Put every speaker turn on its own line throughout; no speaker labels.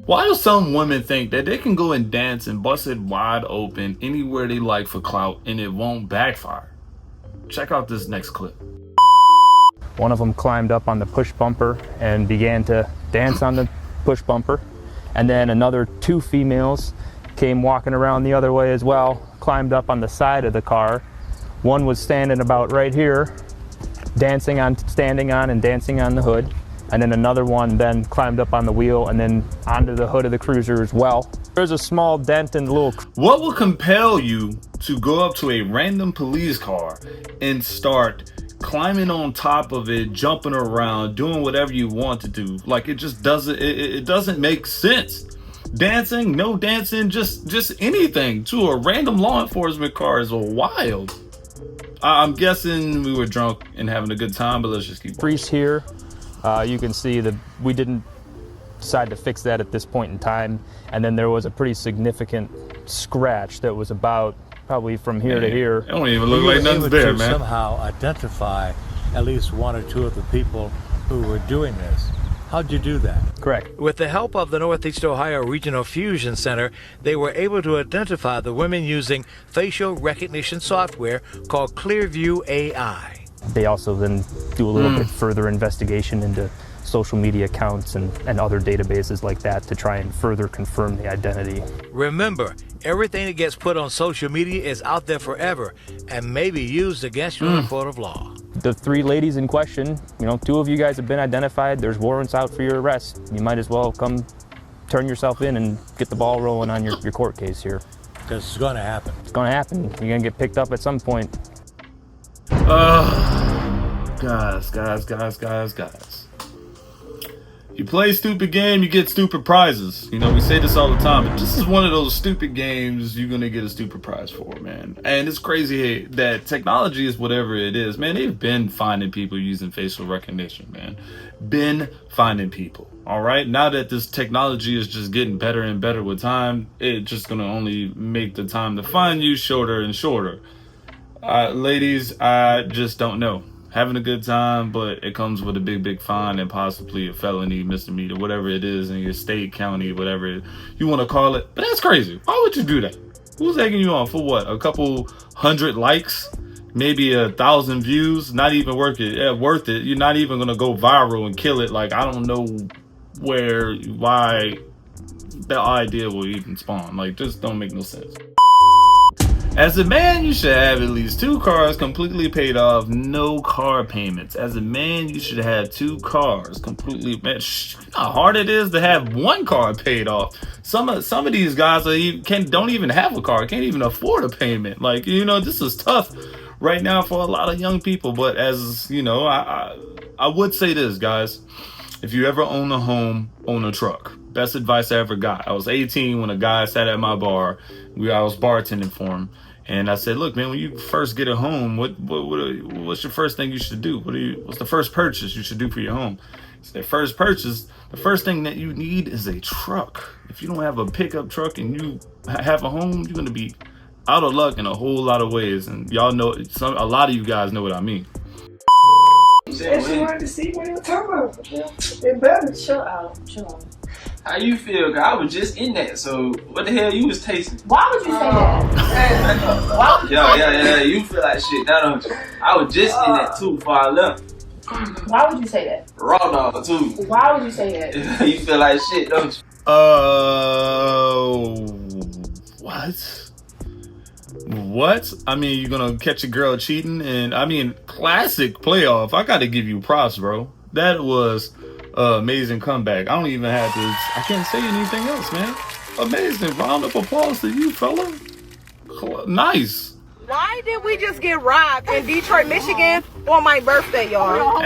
Why do some women think that they can go and dance and bust it wide open anywhere they like for clout and it won't backfire? Check out this next clip.
One of them climbed up on the push bumper and began to dance on the push bumper. And then another two females came walking around the other way as well, climbed up on the side of the car. One was standing about right here, standing on and dancing on the hood. And then another one then climbed up on the wheel and then onto the hood of the cruiser as well. There's a small dent in the little...
What will compel you to go up to a random police car and start climbing on top of it, jumping around, doing whatever you want to do? Like, it just doesn't, it doesn't make sense. Dancing, no dancing, just anything to a random law enforcement car is wild. I'm guessing we were drunk and having a good time, but let's just keep
crease here. You can see that we didn't decide to fix that at this point in time. And then there was a pretty significant scratch that was about probably from here to here.
It don't even look like nothing's there, man.
Somehow identify at least one or two of the people who were doing this. How'd you do that?
Correct.
With the help of the Northeast Ohio Regional Fusion Center, they were able to identify the women using facial recognition software called Clearview AI.
They also then do a little bit further investigation into social media accounts and other databases like that to try and further confirm the identity.
Remember, everything that gets put on social media is out there forever and may be used against you in a court of law.
The three ladies in question, you know, two of you guys have been identified. There's warrants out for your arrest. You might as well come turn yourself in and get the ball rolling on your court case here.
Because it's going to happen.
It's going to happen. You're going to get picked up at some point.
Guys. You play a stupid game, you get stupid prizes. You know, we say this all the time, but this is one of those stupid games you're gonna get a stupid prize for, man. And it's crazy that technology is whatever it is, man. They've been finding people using facial recognition, man. Been finding people. All right. Now that this technology is just getting better and better with time, it's just gonna only make the time to find you shorter and shorter. Ladies, I just don't know. Having a good time, but it comes with a big fine and possibly a felony, misdemeanor, whatever it is in your state, county, whatever you want to call it. But that's crazy. Why would you do that? Who's egging you on for what? A couple hundred likes, maybe 1,000 views? Not even worth it. Yeah, worth it. You're not even gonna go viral and kill it. Like, I don't know why that idea will even spawn. Like, just don't make no sense. As a man, you should have at least 2 cars completely paid off, no car payments. As a man, you should have 2 cars completely. Man, you know how hard it is to have 1 car paid off. Some of these guys don't even have a car, can't even afford a payment. Like, you know, this is tough right now for a lot of young people. But as you know, I would say this, guys: if you ever own a home, own a truck. Best advice I ever got. I was 18 when a guy sat at my bar. I was bartending for him, and I said, "Look, man, when you first get a home, what's your first thing you should do? What's the first purchase you should do for your home?" He said, "First purchase, the first thing that you need is a truck. If you don't have a pickup truck and you have a home, you're gonna be out of luck in a whole lot of ways." And y'all know, a lot of you guys know what I mean.
If you wanted to see what you were talking about, they better chill out.
How you feel? I was just in that, so what the hell you was tasting?
Why would you say that? Why would you
Yeah, you feel like shit, now don't you? I was just in that too before I left.
Why would you say that?
Raw dog too.
Why would you say that?
You feel like shit, don't you?
What? I mean, you're gonna catch a girl cheating, and I mean, classic playoff. I gotta give you props, bro. That was amazing comeback. I don't even have to. I can't say anything else, man. Amazing. Round of applause to you, fella. Nice.
Why did we just get robbed in Detroit, Michigan on my birthday, y'all?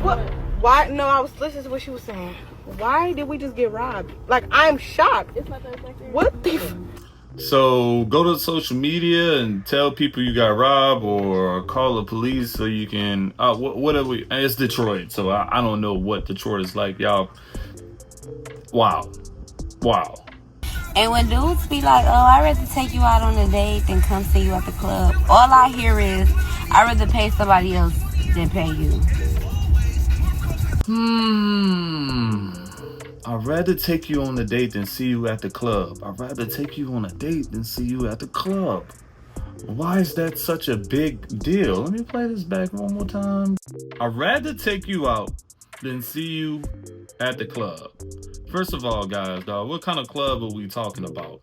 What? Why? No, I was listening to what she was saying. Why did we just get robbed? Like, I'm shocked. What the?
So go to social media and tell people you got robbed, or call the police so you can. What are we? It's Detroit, so I don't know what Detroit is like, y'all. Wow.
And when dudes be like, "Oh, I'd rather take you out on a date than come see you at the club," all I hear is, "I'd rather pay somebody else than pay you."
I'd rather take you on a date than see you at the club. I'd rather take you on a date than see you at the club. Why is that such a big deal? Let me play this back one more time. I'd rather take you out than see you at the club. First of all, guys, dog, what kind of club are we talking about?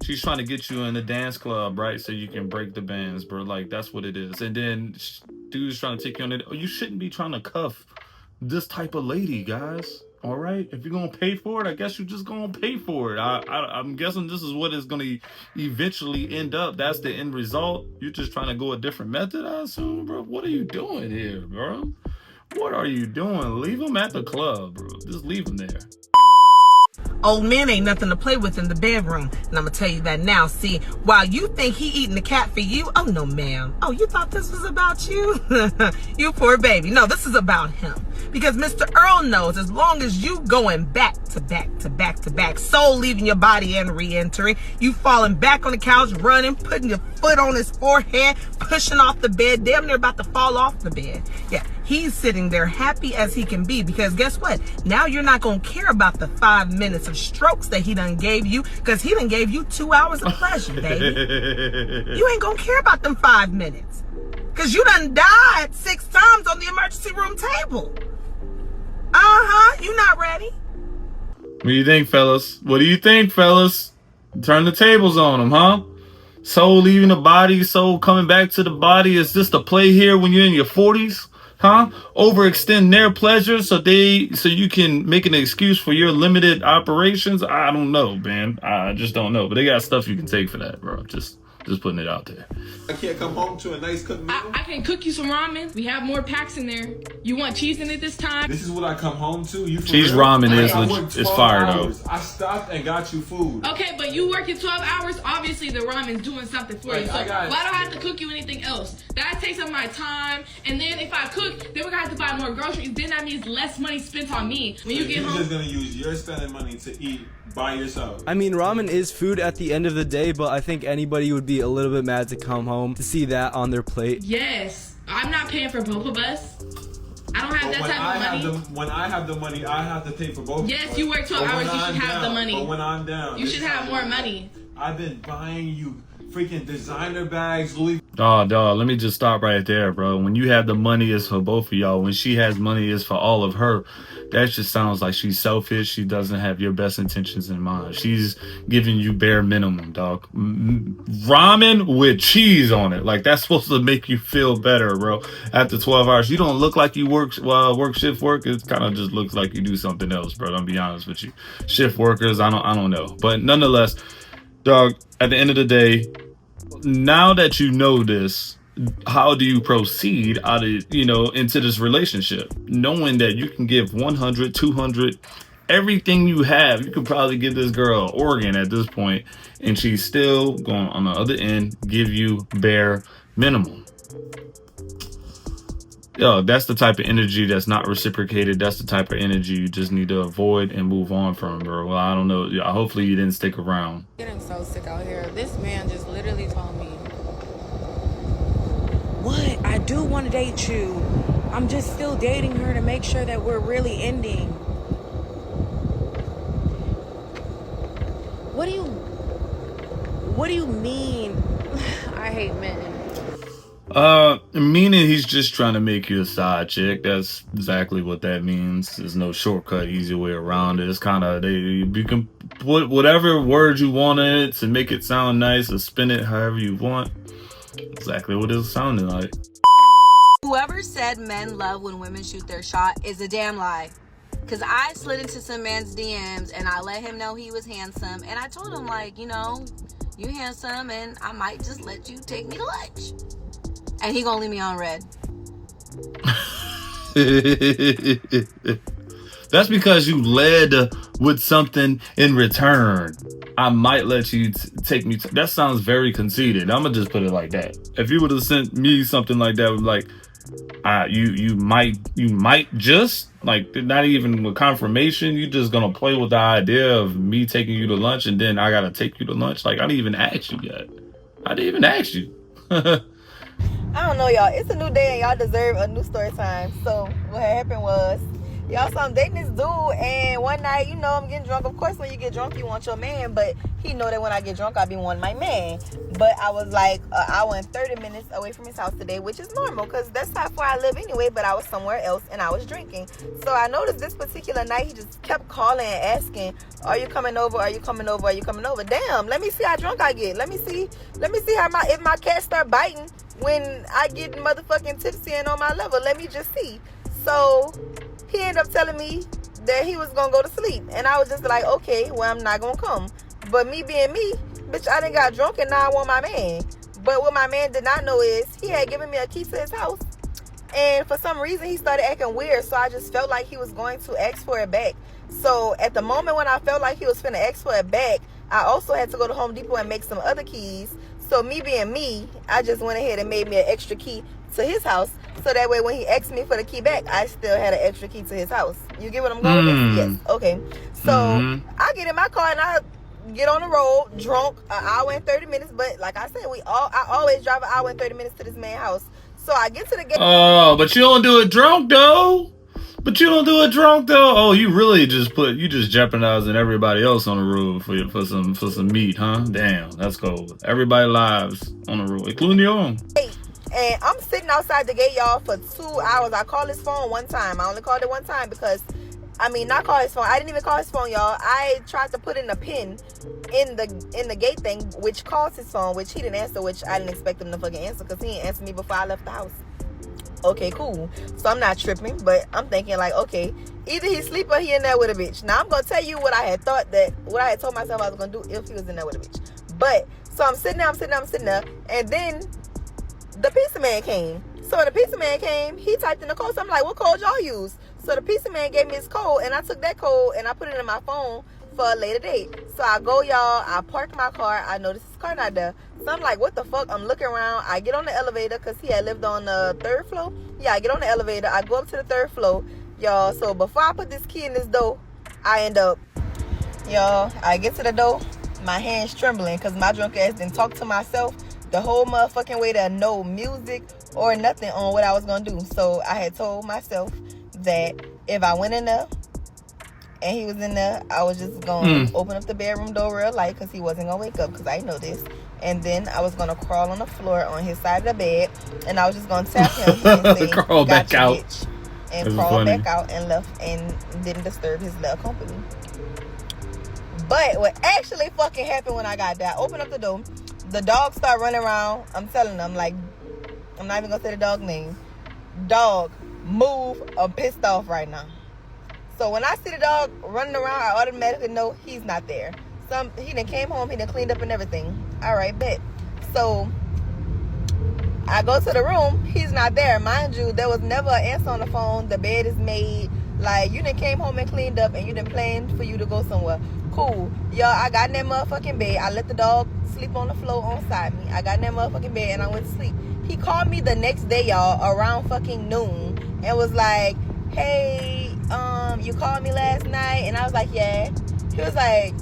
She's trying to get you in the dance club, right? So you can break the bands, bro. Like, that's what it is. And then dude's trying to take you on it. Oh, you shouldn't be trying to cuff this type of lady, guys. All right? If you're going to pay for it, I guess you're just going to pay for it. I'm guessing this is what it's going to eventually end up. That's the end result. You're just trying to go a different method, I assume, bro. What are you doing here, bro? What are you doing? Leave him at the club, bro. Just leave him there.
Old men ain't nothing to play with in the bedroom. And I'm going to tell you that now. See, while you think he eating the cat for you, oh, no, ma'am. Oh, you thought this was about you? You poor baby. No, this is about him. Because Mr. Earl knows as long as you going back to back to back to back, soul leaving your body and re-entering, you falling back on the couch, running, putting your foot on his forehead, pushing off the bed, damn near about to fall off the bed. Yeah, he's sitting there happy as he can be because guess what? Now you're not going to care about the 5 minutes of strokes that he done gave you because he done gave you 2 hours of pleasure, baby. You ain't going to care about them 5 minutes because you done died 6 times on the emergency room table. You not ready?
What do you think, fellas? What do you think, fellas? Turn the tables on them, huh? Soul leaving the body, soul coming back to the body. Is this the play here when you're in your 40s? Huh? Overextend their pleasure so you can make an excuse for your limited operations? I don't know, man. I just don't know. But they got stuff you can take for that, bro. Just putting it out there.
I can't come home to a nice cooked meal.
I can cook you some ramen. We have more packs in there. You want cheese in it this time?
This is what I come home to? You
cheese real? Ramen is fire though.
I stopped and got you food.
Okay, but you working 12 hours. Obviously, the ramen's doing something for you. So why do I have to cook you anything else? That takes up my time. And then if I cook, then we're going to have to buy more groceries. Then that means less money spent on me. When you get home.
You're just going to use your spending money to eat by yourself.
I mean, ramen is food at the end of the day, but I think anybody would be a little bit mad to come home to see that on their plate.
Yes. I'm not paying for both of us. I don't have that type of money.
When I have the money, I have to pay for both.
Yes, you work 12 hours, you should have the money.
But when I'm down,
you should have more money.
I've been buying you freaking designer bags, Louis.
Dog, let me just stop right there, bro. When you have the money, it's for both of y'all. When she has money, it's for all of her. That just sounds like she's selfish. She doesn't have your best intentions in mind. She's giving you bare minimum, dog. Ramen with cheese on it. Like, that's supposed to make you feel better, bro. After 12 hours, you don't look like you work shift work. It kind of just looks like you do something else, bro. I'm be honest with you. Shift workers, I don't know. But nonetheless, dog, at the end of the day, now that you know this, how do you proceed into this relationship, knowing that you can give 100, 200, everything you have? You could probably give this girl an organ at this point, and she's still going on the other end give you bare minimum. Yo, that's the type of energy that's not reciprocated. That's the type of energy you just need to avoid and move on from, bro. Well, I don't know. Hopefully you didn't stick around.
Getting so sick out here. This man just literally told me, "What? I do want to date you. I'm just still dating her to make sure that we're really ending." What do you mean? I hate men.
Meaning he's just trying to make you a side chick. That's exactly what that means. There's no shortcut, easy way around it. It's kind of, you can put whatever words you want in it to make it sound nice or spin it however you want. Exactly what it's sounding like.
Whoever said men love when women shoot their shot is a damn lie. Because I slid into some man's DMs and I let him know he was handsome. And I told him, like, you handsome and I might just let you take me to lunch. And he gonna leave me on red.
That's because you led with something in return. I might let you take me. That sounds very conceited. I'm gonna just put it like that. If you would have sent me something like that, like, you might just, like, not even with confirmation. You just gonna play with the idea of me taking you to lunch, and then I gotta take you to lunch. Like, I didn't even ask you yet. I didn't even ask you.
I don't know, y'all. It's a new day and y'all deserve a new story time. So what happened was Y'all, so I'm dating this dude, and one night, you know, I'm getting drunk. Of course, when you get drunk, you want your man, but he know that when I get drunk, I be wanting my man. But I was like an hour and 30 minutes away from his house today, which is normal, because that's how far I live anyway, but I was somewhere else, and I was drinking. So I noticed this particular night, he just kept calling and asking, are you coming over? Are you coming over? Are you coming over? Damn, let me see how drunk I get. Let me see how if my cat start biting when I get motherfucking tipsy and on my level. Let me just see. So he ended up telling me that he was gonna go to sleep, and I was just like, okay, well, I'm not gonna come. But me being me, bitch, I done got drunk, and now I want my man. But what my man did not know is he had given me a key to his house, and for some reason he started acting weird, so I just felt like he was going to ask for it back. So at the moment when I felt like he was finna ask for it back, I also had to go to Home Depot and make some other keys. So me being me, I just went ahead and made me an extra key to his house, so that way when he asked me for the key back, I still had an extra key to his house. You get what I'm going with? Yes. Okay. So I get in my car and I get on the road drunk, an hour and 30 minutes. But like I said, I always drive an hour and 30 minutes to this man's house. So I get to the gate.
Oh, but you don't do it drunk though. Oh, you really just jeopardizing everybody else on the road for some meat, huh? Damn, that's cold. Everybody lives on the road, including your own.
And I'm sitting outside the gate, y'all, for 2 hours. I called his phone one time. I only called it one time because, not call his phone. I didn't even call his phone, y'all. I tried to put in a pin in the gate thing, which calls his phone, which he didn't answer, which I didn't expect him to fucking answer because he didn't answer me before I left the house. Okay, cool. So I'm not tripping, but I'm thinking like, okay, either he's asleep or he in there with a bitch. Now I'm gonna tell you what I had told myself I was gonna do if he was in there with a bitch. But so I'm sitting there, and then the pizza man came. So when the pizza man came, he typed in the code. So I'm like, what code y'all use? So the pizza man gave me his code, and I took that code and I put it in my phone for a later date. So I go, y'all, I park my car. I notice his car not there. So I'm like, what the fuck? I'm looking around. I get on the elevator because he had lived on the 3rd floor. Yeah, I get on the elevator. I go up to the 3rd floor, y'all. So before I put this key in this door, I end up, y'all, I get to the door. My hand's trembling because my drunk ass didn't talk to myself the whole motherfucking way to no music or nothing on what I was gonna do. So I had told myself that if I went in there and he was in there, I was just gonna open up the bedroom door real light because he wasn't gonna wake up, because I know this. And then I was gonna crawl on the floor on his side of the bed, and I was just gonna tap him and say,
crawl back out,
bitch, and crawl back out and left and didn't disturb his little company. But what actually fucking happened when I got there, I opened up the door. The dog started running around. I'm telling them, like, I'm not even gonna say the dog name. Dog, move. I'm pissed off right now. So when I see the dog running around, I automatically know he's not there. He done came home, he done cleaned up and everything. All right, bet. So I go to the room, he's not there. Mind you, there was never an answer on the phone. The bed is made. Like, you done came home and cleaned up, and you done planned for you to go somewhere. Cool. Y'all, I got in that motherfucking bed. I let the dog sleep on the floor on side me. I got in that motherfucking bed and I went to sleep. He called me the next day, y'all, around fucking noon, and was like, hey, you called me last night? And I was like, yeah. He was like,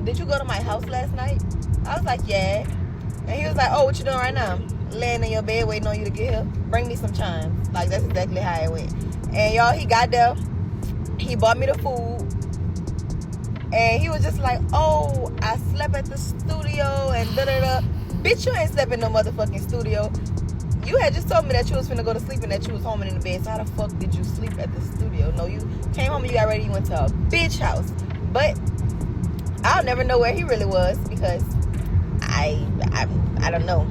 did you go to my house last night? I was like, yeah. And he was like, oh, what you doing right now? Laying in your bed waiting on you to get here? Bring me some chimes. Like, that's exactly how it went. And y'all, he got there. He bought me the food. And he was just like, oh, I slept at the studio and da-da-da. Bitch, you ain't slept in no motherfucking studio. You had just told me that you was finna go to sleep and that you was home and in the bed. So how the fuck did you sleep at the studio? No, you came home and you got ready. You went to a bitch house. But I'll never know where he really was because I don't know.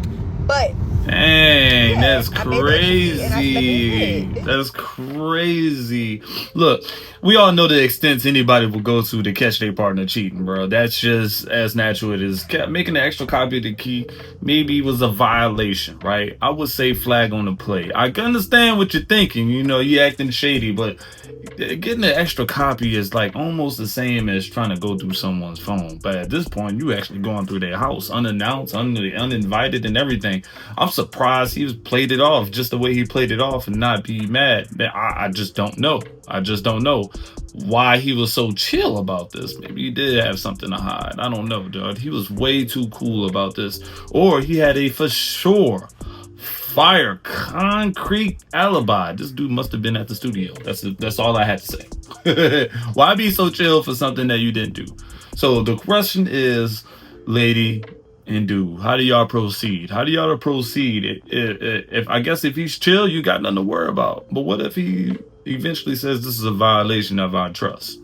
But
dang,
yeah,
that's crazy. That's crazy. Look, we all know the extents anybody will go to catch their partner cheating, bro. That's just as natural it is. Making an extra copy of the key maybe was a violation, right? I would say flag on the play. I can understand what you're thinking. You know, you acting shady, but getting an extra copy is like almost the same as trying to go through someone's phone. But at this point, you actually going through their house unannounced, uninvited and everything. I'm surprised he played it off just the way he played it off and not be mad. I just don't know. I just don't know why he was so chill about this. Maybe he did have something to hide. I don't know, dude. He was way too cool about this. Or he had a for sure fire concrete alibi. This dude must have been at the studio. That's all I had to say. Why be so chill for something that you didn't do? So the question is, lady and dude, how do y'all proceed? How do y'all proceed? If I guess if he's chill, you got nothing to worry about. But what if he eventually says this is a violation of our trust?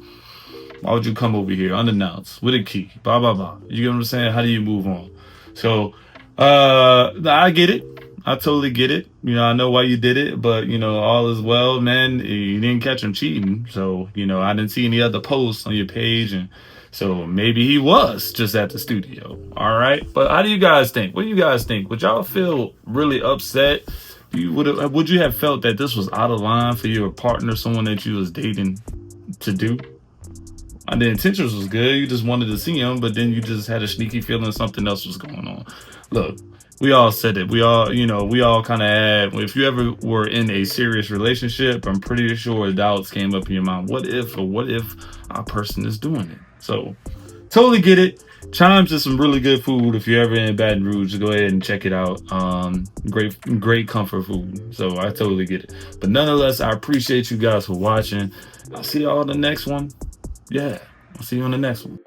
Why would you come over here unannounced with a key? Blah blah blah. You get what I'm saying? How do you move on? So I get it. I totally get it. You know, I know why you did it, but you know, all is well, man. You didn't catch him cheating. So, you know, I didn't see any other posts on your page, and so maybe he was just at the studio. All right. But how do you guys think? What do you guys think? Would y'all feel really upset? Would you have felt that this was out of line for your partner, someone that you was dating, to do? And the intentions was good. You just wanted to see him, but then you just had a sneaky feeling something else was going on. Look, we all said it. We all, you know, we all kind of had, if you ever were in a serious relationship, I'm pretty sure doubts came up in your mind. What if our person is doing it? So totally get it. Chimes is some really good food. If you're ever in Baton Rouge, go ahead and check it out. Great comfort food. So I totally get it. But nonetheless, I appreciate you guys for watching. I'll see y'all on the next one. Yeah, I'll see you on the next one.